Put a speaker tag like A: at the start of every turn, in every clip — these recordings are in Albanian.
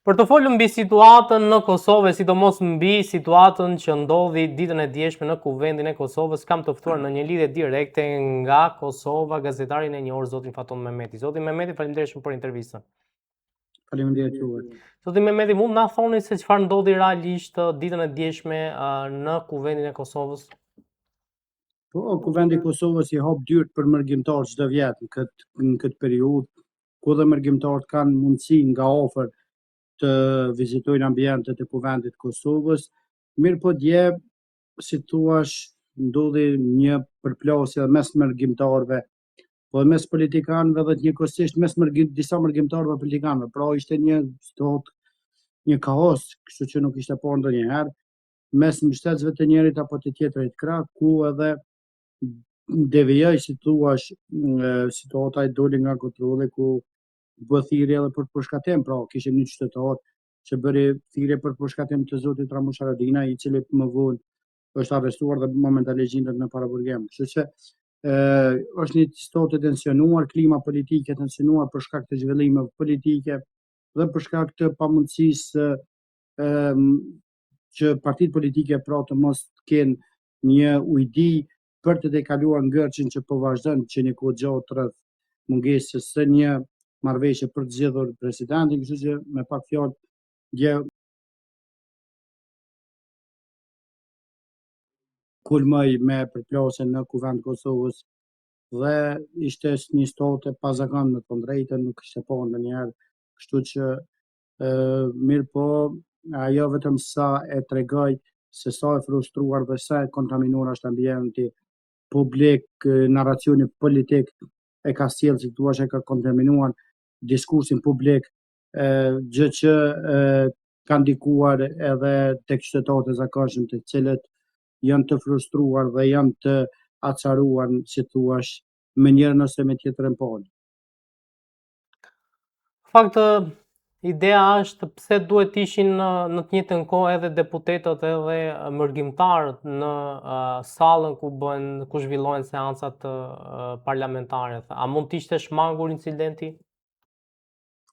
A: Për të folur mbi situatën në Kosovë, sidomos mbi situatën që ndodhi ditën e djeshme në Kuvendin e Kosovës, kam të ftuar në një lidhje direkte nga Kosova gazetarin e njohur zotin Faton Mehmeti. Zoti Mehmeti, faleminderit shumë për intervistën.
B: Faleminderit juve.
A: Zoti Mehmeti, mund na thoni se çfarë ndodhi realisht ditën e djeshme në Kuvendin e Kosovës?
B: Po, Kuvendi i Kosovës i hap dyert për mërgjimtar çdo vjet në këtë periudhë, ku dhe mërgjimtarët kanë mundësi nga afër të vizitojnë ambientet e Kuvendit të Kosovës. Mirë po dje, si thua, ndodhi një përplasje mes mërgjimtarëve, po mes politikanëve dhe njëkohësisht mes disa mërgjimtarëve politikanëve. Pra ishte një kaos, kështu që nuk ishte parë ndonjëherë, mes mbështetësve të njërit apo të tjetrit krah, ku edhe devijoj, si thua, situata i doli nga kontrolli, ku bë thirrje edhe për përshkatim. Pra kishim një qytetar që bëri thirrje për përshkatim të zotit Ramush Haradinaj, i cili më vonë është arrestuar dhe momentalisht gjendet në paraburgim. Kështu që është një situatë e tensionuar, klima politike e tensionuar për shkak të zhvillimeve politike dhe për shkak të pamundësisë që partitë politike pra të mos kenë një ujdi për të dekaluar ngërçin që po vazhdon që një kohë gjatë rreth mungesës së një marrëveshje për të zgjedhur presidentin, kështu që me pak fjalë dje kulmoi me përplasjen në Kuvend Kosovës dhe ishte një situatë e pazakontë, me të drejtën, nuk ishte parë ndonjëherë, kështu që mirë po, ajo vetëm sa e tregoj se sa e frustruar dhe sa e kontaminuar është ambienti publik, narracioni politik e ka sjellë, si thua, e ka kontaminuar diskursin publik, gjë që ka ndikuar edhe tek qytetarët e zakonshëm, të cilët janë të frustruar dhe janë të acaruar, si thua, me njërin ose me tjetrën palë.
A: Fakt, ideja është pse duhet ishin në të njëjtën kohë edhe deputetët edhe mërgjimtarët në sallën ku zhvillohen seancat parlamentare. A mund të ishte shmangur incidenti?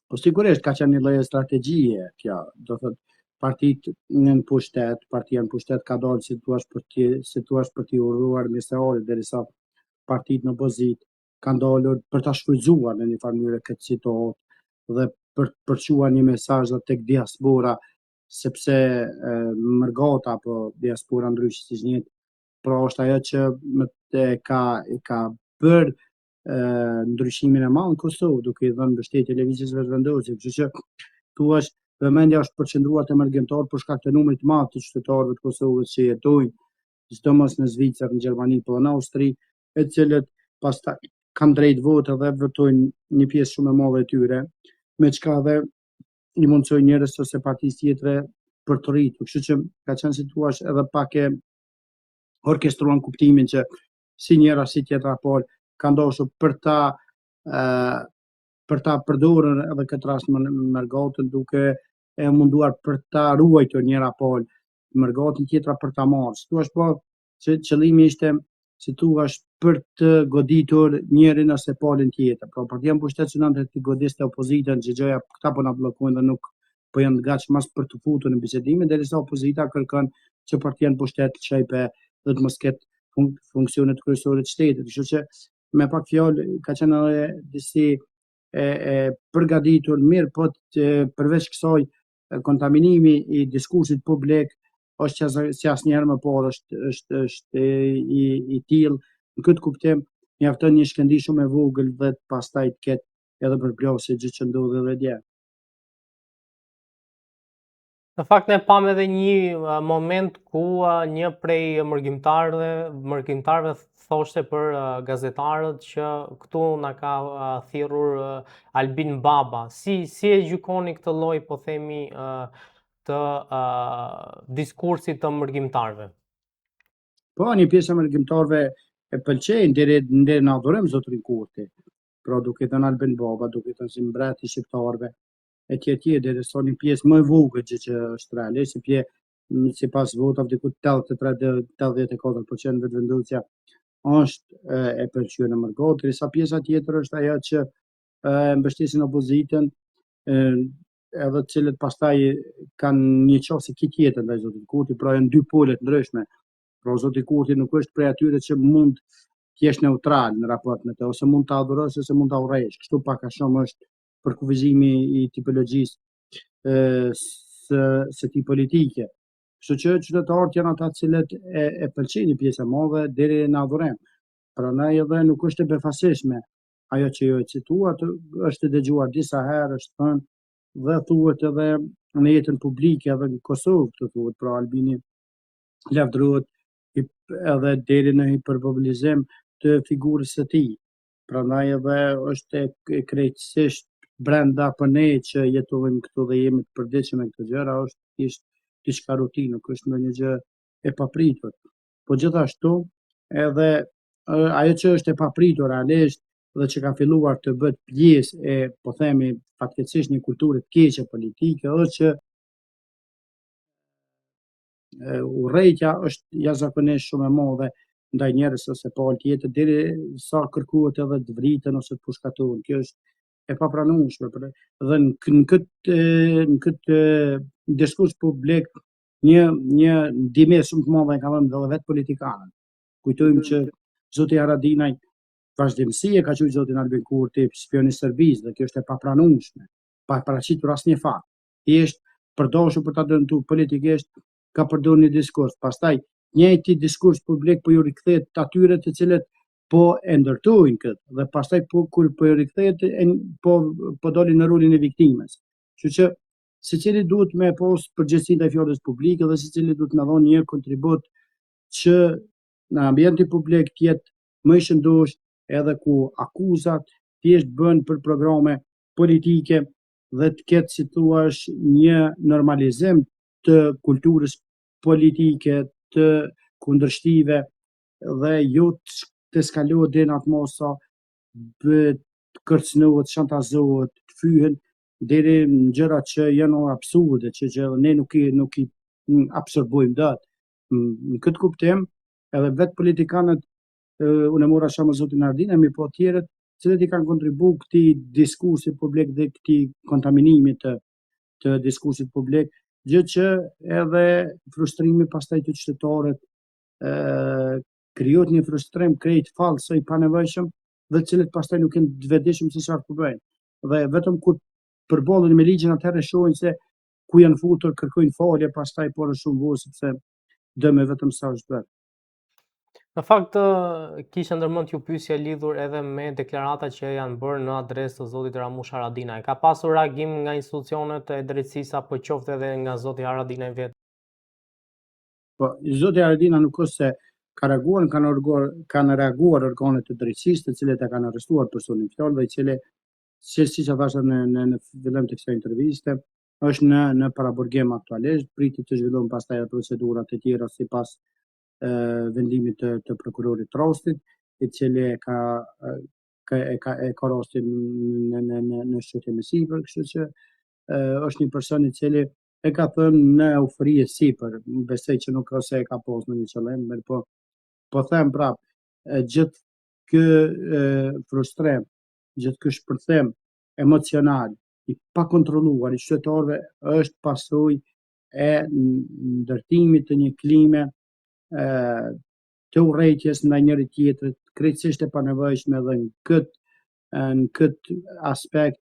B: Po sigurisht ka qenë një lloj strategjie kjo, do thotë partia në pushtet ka dalë, si thua, për t'i urruar mesaorit, derisa partitë në opozitë kanë dalur për ta shfrytzuar në një farë mënyrë këtë situatë dhe për të përçuar një mesazh tek diaspora, sepse mërgata apo diaspora ndryshe siç njihet, pra është ajo që ka bërë ndryshimin e madh në Kosovë, duke i dhënë mbështetje lëvizjes vendosur, kështu që thua, vëmendja është përqendruar te mërgjimtarët për shkak të numrit të madh të qytetarëve të Kosovës që jetojnë sidomos në Zvicër, në Gjermani, po në Austri, e cilët pastaj kanë drejt vote dhe votojnë një pjesë shumë e madhe e tyre, me çka dhe i mundsojnë njerëz ose partisë tjetre për të rritur. Kështu që ka qenë, si thua, edhe pak e orkestruar kuptimin që si njëra si tjetra palë kanë dashur për ta përdorur edhe këtë rast mërgatën, duke e munduar për ta ruajtur njëra palë mërgatën tjetra për ta marrë. Si thua, po që qëllimi ishte, si thua, për të goditur njërin ose palën tjetër. Pra partia në pushtet synonte të godiste opozitën, që gjëja këta po na bllokojnë dhe nuk po janë të gatshëm as për të futur në bisedime, derisa opozita kërkon që partia në pushtet të çajpe dhe të mos ketë funksionet kryesore të shtetit. Kështu që me pak fjalë ka qenë edhe disi përgatitur mirë, po përveç kësaj kontaminimi i diskursit publik është që asnjëherë më parë është i tillë. Në këtë kuptim mjafton një shkëndij shumë e vogël dhe pastaj të ketë edhe përplasje, gjë që ndodhi edhe dje.
A: Në fakt ne pam edhe një moment ku një prej mërgjimtarëve thoshte për gazetarët që këtu na ka thirrur Albin Baba. Si e gjykoni këtë lloj, po themi, të diskursit të mërgjimtarëve?
B: Po, një pjesë e mërgjimtarëve e pëlqejnë deri në adhurim zotrin Kurti. Pra duke thënë Albin Baba, duke thënë si mbreti i shqiptarëve, e tjetër, derisa një pjesë më e vogël që është realisht, sipas votave diku 83-84% vetëvendosja është e pëlqyer në mërgat, derisa pjesa tjetër është ajo që mbështesin opozitën, edhe të cilët pastaj kanë një qasje tjetër ndaj Zotit Kurti, pra janë dy pole të ndryshme. Pra Zoti Kurti nuk është prej atyre që mund të jesh neutral në raport me të, ose mund ta adhurosh ose mund ta urrejsh. Kështu pak a shumë është për kufizimi i tipologjisë së këtij politike. Kështu që qytetarët janë ata të cilët e pëlqejnë pjesë e madhe deri në adhurim. Prandaj edhe nuk është e befasishme ajo që ju e cituat, është dëgjuar disa herë, është thënë dhe thuhet edhe në jetën publike edhe në Kosovë të thuhet, pra Albini lavdërohet edhe deri në hiperbolizim të figurës së tij. Prandaj edhe është e krejtësisht brenda për ne që jetojmë këtu dhe jemi të përditshëm me këto gjëra, është thjesht diçka rutinë, nuk është ndonjë gjë e papritur. Po gjithashtu edhe ajo që është e papritur realisht dhe që ka filluar të bëhet pjesë e, po themi fatkeqësisht, një kulture të keqe politike, është që urrejtja është jashtëzakonisht shumë e madhe ndaj njerëzve ose palë tjetër, deri sa kërkohet edhe të vriten ose të pushkatohen. Kjo është e papranueshme dhe në këtë diskurs publik një ndihmë shumë të madhe ka dhënë edhe vetë politikanët. Kujtojmë që zoti Haradinaj vazhdimsi e ka quajtur zotin Albin Kurti spion i Serbisë dhe kjo është e papranueshme, pa paraqitur asnjë fakt. Thjesht përdorur për ta dëmtuar politikisht, ka përdorur një diskurs. Pastaj njëjti diskurs publik po ju rikthehet atyre të cilët po e ndërtojnë këtë dhe pastaj kur po ju rikthehet po dolin në rolin e viktimës. Kështu që secili duhet me pas përgjegjësi ndaj fjalës publike dhe secili duhet me dhënë një kontribut që në ambientin publik të jetë më i shëndosh, edhe ku akuzat thjesht bën për programe politike dhe të ketë, si thua, një normalizim të kulturës politike, të kundërshtive dhe jo të skalohet deri në atë mos sa bëhet kërcënohet, shantazhohet, të fyhen deri në gjëra që janë absurde, që ne nuk i absorbojmë dot. Në këtë kuptim, edhe vetë politikanët, unë e mora shumë zotin Ardina, mi po tjerët, cilët i kanë kontribu këtij diskursi publik dhe këtij kontaminimi të diskursit publik, gjë që edhe frustrimi pastaj të qytetarët krijohet një frustrim krejt fallës i panevojshëm dhe të cilët pastaj nuk janë të vetëdijshëm se çfarë po bëjnë. Dhe vetëm kur përballen me ligjin atëherë shohin se ku janë futur, kërkojnë falje, pastaj por është shumë vonë sepse dëme vetëm sa është bërë.
A: Në fakt, kisha ndërmend ju pyetje lidhur edhe me deklaratat që janë bërë në adresë të zotit Ramush Haradinaj. Ka pasur reagim nga institucionet e drejtësisë apo qoftë edhe nga zoti Haradinaj vetë?
B: Po, zoti Haradinaj nuk është se ka reaguar, kanë reaguar organet të drejtësisë, të cilët e kanë arrestuar personin fjalë dhe i cili, siç e thashë në fillim të kësaj interviste, është në paraburgim aktualisht, pritet të zhvillohen pastaj procedurat e tjera sipas vendimit të prokurorit Trostit, i cili e ka rastin në shqyrtim e sipër, kështu që është një person i cili e ka thënë në eufori e sipër, besoj që nuk ose e ka pas në një qëllim, mirë po them prap, gjithë ky frustrim, gjithë ky shpërthim emocional i pakontrolluar i qytetarëve është pasojë e ndërtimit të një klime të urrejtjes ndaj njëri tjetrit, krejtësisht e panevojshme dhe në këtë aspekt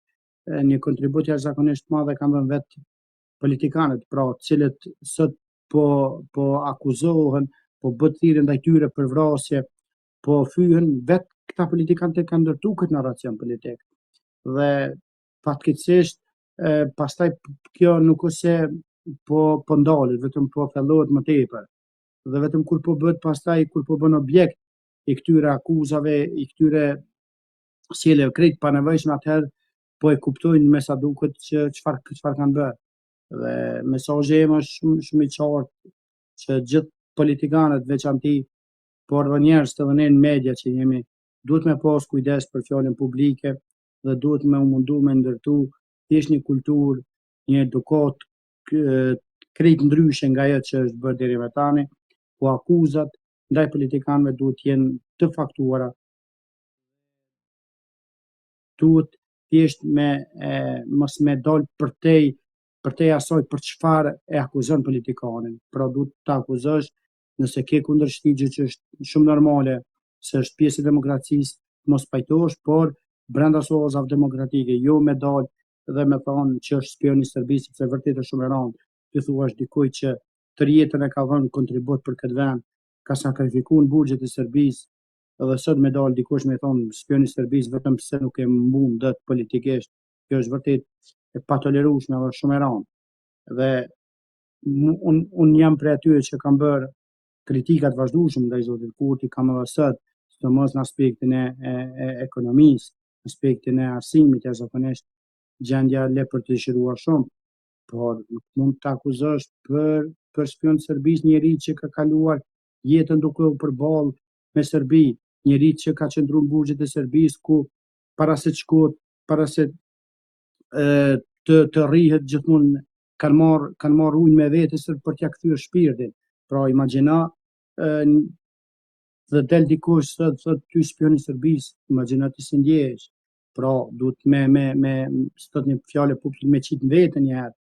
B: një kontribut jashtëzakonisht të madh kanë dhënë vetë politikanët, pra të cilët sot po akuzohen, po bëhet thirrje ndaj tyre për vrasje, po fyhen vetë këta politikanët e kanë ndërtuar këtë narracion politik. Dhe fatkeqësisht pastaj kjo nuk është se po ndalet, vetëm po thellohet më tepër. Dhe vetëm kur po bëhet pastaj, kur po bën objekt i këtyre akuzave, i këtyre sjelljeve krejt panevojshme, atëherë po e kuptojnë me sa duket që çfarë kanë bërë. Dhe mesazhi im është shumë i qartë që gjithë politikanët veçanti, por edhe njerëzit edhe ne në media që jemi, duhet me pas kujdes për fjalën publike dhe duhet me u mundu me ndërtu thjesht një kulturë, një edukat krejt ndryshe nga ajo që është bërë deri më tani, ku akuzat ndaj politikanëve duhet jenë të faktuara, duhet thjesht mos me dal përtej asaj për çfarë e akuzon politikanin. Pra duhet ta akuzosh nëse ke kundërshtigje që është shumë normale, se është pjesë e demokracisë, mos pajtohesh, por brenda sozave demokratike, jo me dal dhe me thonë që është spion i Serbisë, sepse vërtet është shumë e rëndë. Ti thuash dikujt që tërë jetën e ka dhënë kontribut për këtë vend, ka sakrifikuar buxhet e Serbisë, edhe sot me dal dikush me thonë spion i Serbisë vetëm pse nuk e mbun dot politikisht, kjo është vërtet e patolerueshme dhe shumë e rëndë. Dhe unë jam prej atyre që kam bërë kritikat vazhdueshme ndaj zotit Kurti, kam edhe sot, sidomos në aspektin e ekonomisë, në aspektin e arsimit, jashtëzakonisht gjendja le për të dëshiruar shumë, por nuk mund të akuzosh për spion të Serbisë njeri që ka kaluar jetën duke u përballë me Serbi, njeri që ka qëndruar në burgjet e Serbisë ku para se të shkohet, para se të rrihet gjithmonë kanë marrë ujin me vete për t'ia kthyer shpirtin. Pra imagjino dhe del dikush thot ty spion i Serbisë, imagjino ti si ndjehesh. Pra duhet me sot një fjalë publik me qit në veten një herë.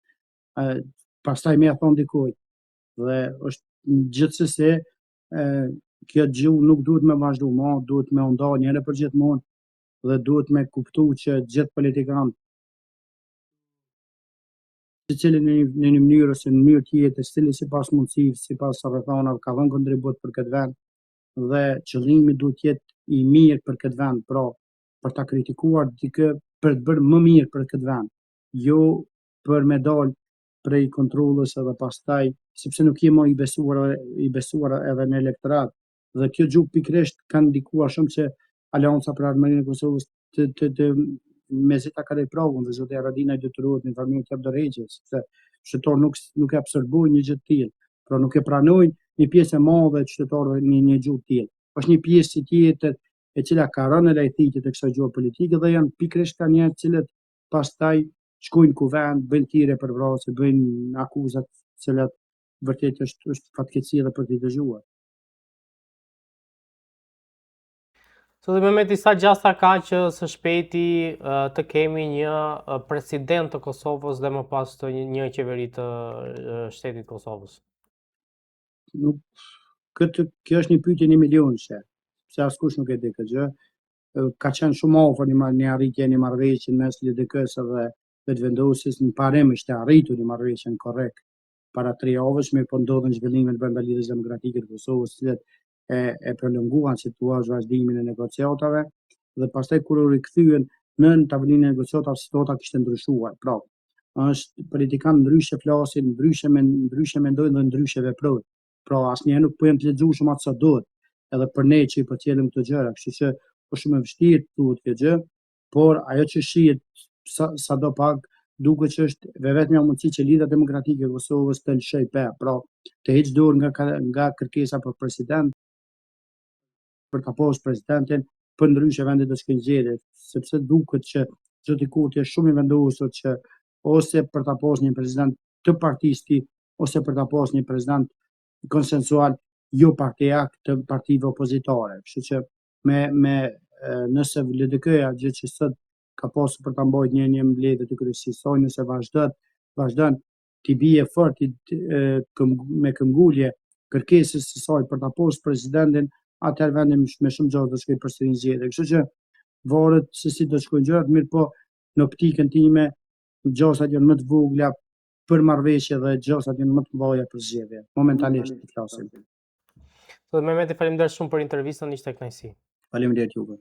B: Pastaj me ia thon dikujt. Dhe është gjithsesi kjo gjuhë nuk duhet me vazhdu më, duhet me nda njëherë për gjithmonë dhe duhet me kuptu që gjithë politikanët secili në një mënyrë ose në mënyrë tjetër, secili sipas mundësisë, sipas rrethonave ka dhënë kontribut për këtë vend dhe qëllimi duhet jetë i mirë për këtë vend, pra për ta kritikuar dikë për të bërë më mirë për këtë vend, jo për me dal prej kontrollës edhe pastaj, sepse nuk jemi i besuar edhe në elektorat. Dhe kjo gjuhë pikërisht ka ndikuar shumë që Aleanca për Armërinë e Kosovës të me zi ta kaloj pragun dhe zotja Haradinaj detyrohet në familjen Kep Dorrëçës, sepse qytetarët nuk e absorbojnë një gjë të tillë, pra nuk e pranojnë një pjesë e madhe e qytetarëve një gjuhë të tillë. Është një pjesë tjetër e cila ka rënë në lajthitje të kësaj gjuhë politike dhe janë pikërisht ka njerëz të cilët pastaj shkojnë kuvend, bëjnë thirrje për vrasje, bëjnë akuzat të cilat vërtet është fatkeqësi edhe për t'i dëgjuar.
A: Zoti Mehmeti, sa gjasa ka që së shpejti të kemi një president të Kosovës dhe më pas të një qeveri të shtetit Kosovës?
B: Kjo është një pyetje 1 milionëshe, pse askush nuk e di këtë gjë. Ka qenë shumë afër një arritje një marrëveshje mes LDK-s dhe Vetëvendosjes, në parim ishte arritur një marrëveshje korrekt para 3 javësh, mirë po ndodhen zhvillimet brenda Lidhjes Demokratike të Kosovës, të cilat e prolonguan situatën vazhdimin e negociatave dhe pastaj kur u rikthyen në tavolinën e negociatave situata kishte ndryshuar. Pra, është politikanë ndryshe flasin, ndryshe mendojnë dhe ndryshe veprojnë. Pra, asnjëherë nuk po janë të lexueshëm atë sa duhet, edhe për ne që i përcjellim këto gjëra, kështu që është shumë e vështirë të thuhet kjo gjë, por ajo që shihet sadopak duket që është vetëm mundësi që Lidhja Demokratike e Kosovës të lëshoj pe, pra të heq dorë nga kërkesa për president, për ta pasur presidentin, për ndryshe vendi do shkojnë zgjedhje, sepse duket që zoti Kurti është shumë i vendosur që ose për ta pasur një president të partisë tij, ose për ta pasur një president konsensual jo partijak të partive opozitare. Kështu që nëse LDK-ja gjë që sot ka pasur për ta mbajtur një mbledhje të kryesisë, nëse vazhdon t'i bie fort me këmbgulje kërkesës së saj për ta pasur presidentin, atëherë vendi me shumë gjatë do shkojë përsëri në zgjedhje. Kështu që varet se si do të shkojnë gjërat, mirë po në optikën time gjasat janë më të vogla për marrëveshje dhe gjasat janë më të mëdha për zgjedhje. Momentalisht të flasim.
A: Zoti Mehmeti, faleminderit shumë për intervistën, ishte kënaqësi.
B: Faleminderit juve.